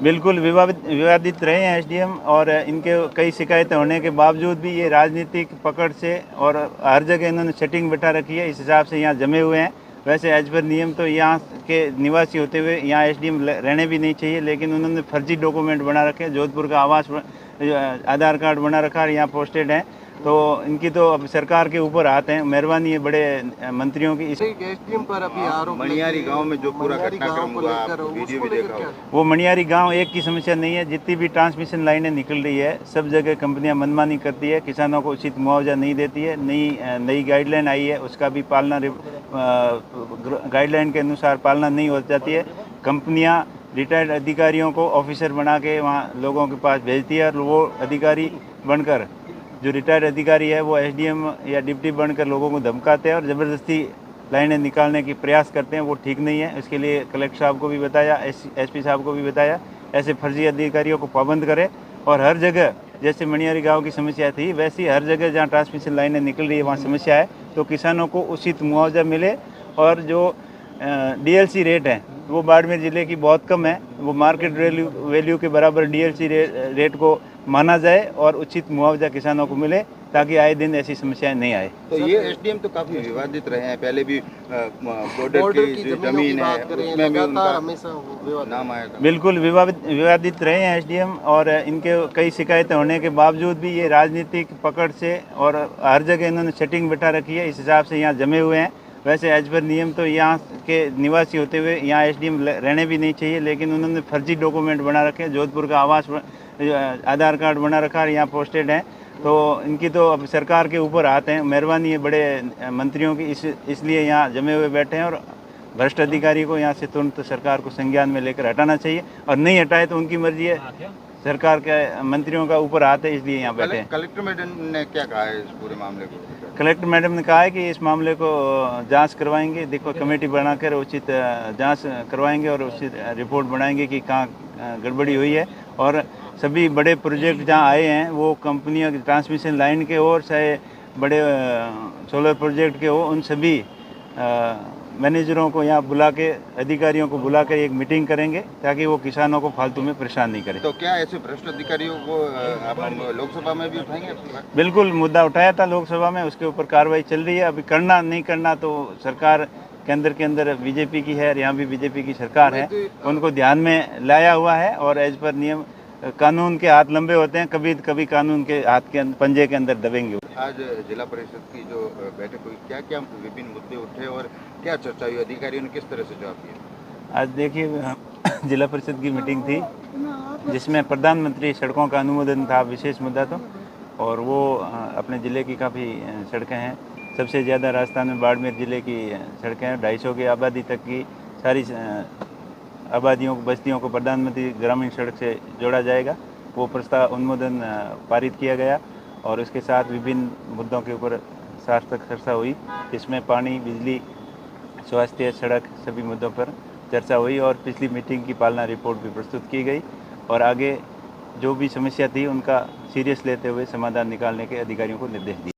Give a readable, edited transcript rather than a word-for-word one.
बिल्कुल विवादित रहे हैं एसडीएम, और इनके कई शिकायतें होने के बावजूद भी ये राजनीतिक पकड़ से और हर जगह इन्होंने सेटिंग बैठा रखी है, इस हिसाब से यहाँ जमे हुए हैं। वैसे एज पर नियम तो यहाँ के निवासी होते हुए यहाँ एसडीएम रहने भी नहीं चाहिए, लेकिन उन्होंने फर्जी डॉक्यूमेंट बना रखे हैं। जोधपुर का आधार कार्ड बना रखा है, यहाँ पोस्टेड हैं, तो इनकी तो अब सरकार के ऊपर हाथ हैं। मेहरबानी है बड़े मंत्रियों की। इस एसडीएम पर अभी आरोप मणियारी गांव में जो पूरा घटनाक्रम हुआ, वीडियो भी देखा होगा। वो मणियारी गांव एक की समस्या नहीं है, जितनी भी ट्रांसमिशन लाइनें निकल रही है सब जगह कंपनियां मनमानी करती है, किसानों को उचित मुआवजा नहीं देती है। नई गाइडलाइन आई है, उसका भी पालना गाइडलाइन के अनुसार पालना नहीं हो जाती है। कंपनियां रिटायर्ड अधिकारियों को ऑफिसर बना के वहाँ लोगों के पास भेजती है, और वो अधिकारी बनकर, जो रिटायर्ड अधिकारी है वो एसडीएम या डिप्टी बनकर लोगों को धमकाते हैं और ज़बरदस्ती लाइनें निकालने की प्रयास करते हैं। वो ठीक नहीं है। इसके लिए कलेक्टर साहब को भी बताया, एसपी साहब को भी बताया, ऐसे फर्जी अधिकारियों को पाबंद करें। और हर जगह जैसे मणियारी गांव की समस्या थी, वैसी हर जगह जहां ट्रांसमिशन लाइनें निकल रही है वहाँ समस्या है, तो किसानों को उचित मुआवजा मिले। और जो डीएलसी रेट है वो बाड़मेर ज़िले की बहुत कम है, वो मार्केट वैल्यू के बराबर डीएलसी रेट को माना जाए और उचित मुआवजा किसानों को मिले, ताकि आए दिन ऐसी समस्याएं नहीं आए। तो ये एसडीएम तो काफी विवादित रहे हैं, पहले भी बॉर्डर की जो जमीन है उसमें भी उनका नाम आया था। बिल्कुल विवादित रहे हैं एसडीएम, और इनके कई शिकायतें होने के बावजूद भी ये राजनीतिक पकड़ से और हर जगह इन्होंने सेटिंग बैठा रखी है, इस हिसाब से यहाँ जमे हुए हैं। वैसे एज पर नियम तो यहाँ के निवासी होते हुए यहाँ एसडीएम रहने भी नहीं चाहिए, लेकिन उन्होंने फर्जी डॉक्यूमेंट बना रखे हैं। जोधपुर का आधार कार्ड बना रखा है, यहाँ पोस्टेड हैं, तो इनकी तो अब सरकार के ऊपर हाथ हैं। मेहरबानी है बड़े मंत्रियों की, इसलिए यहाँ जमे हुए बैठे हैं। और भ्रष्ट अधिकारी को यहाँ से तुरंत सरकार को संज्ञान में लेकर हटाना चाहिए, और नहीं हटाए तो उनकी मर्जी है, सरकार के मंत्रियों का ऊपर हाथ है, इसलिए यहाँ बैठे हैं। कलेक्टर मैडम ने क्या कहा है इस पूरे मामले को? कलेक्टर मैडम ने कहा है कि इस मामले को जांच करवाएंगे। देखो, कमेटी बनाकर उचित जांच करवाएंगे और उचित रिपोर्ट बनाएंगे कि कहाँ गड़बड़ी हुई है। और सभी बड़े प्रोजेक्ट जहाँ आए हैं वो कंपनियों की ट्रांसमिशन लाइन के और चाहे बड़े सोलर प्रोजेक्ट के हो, उन सभी मैनेजरों को यहाँ बुला के, अधिकारियों को बुला कर एक मीटिंग करेंगे, ताकि वो किसानों को फालतू में परेशान नहीं करें। तो क्या ऐसे भ्रष्ट अधिकारियों को आप लोकसभा में भी उठाएंगे? बिल्कुल, मुद्दा उठाया था लोकसभा में, उसके ऊपर कार्रवाई चल रही है। अभी करना नहीं करना तो सरकार के अंदर बीजेपी की है, और यहाँ भी बीजेपी की सरकार है, उनको ध्यान में लाया हुआ है। और एज पर नियम कानून के हाथ लंबे होते हैं, कभी कभी के हाथ के पंजे के अंदर दबेंगे। आज जिला परिषद की जो बैठक हुई, क्या क्या विभिन्न मुद्दे उठे और क्या चर्चा हुई, अधिकारियों ने किस तरह से जवाब दिया? आज देखिए जिला परिषद की मीटिंग थी, जिसमें प्रधानमंत्री सड़कों का अनुमोदन था विशेष मुद्दा तो, और वो अपने ज़िले की काफ़ी सड़कें हैं। सबसे ज़्यादा राजस्थान में बाड़मेर ज़िले की सड़कें हैं। 250 की आबादी तक की सारी आबादियों को, बस्तियों को प्रधानमंत्री ग्रामीण सड़क से जोड़ा जाएगा। वो प्रस्ताव अनुमोदन पारित किया गया, और उसके साथ विभिन्न मुद्दों के ऊपर सार्थक चर्चा हुई, जिसमें पानी, बिजली, स्वास्थ्य, सड़क, सभी मुद्दों पर चर्चा हुई। और पिछली मीटिंग की पालना रिपोर्ट भी प्रस्तुत की गई, और आगे जो भी समस्या थी उनका सीरियस लेते हुए समाधान निकालने के अधिकारियों को निर्देश दिए।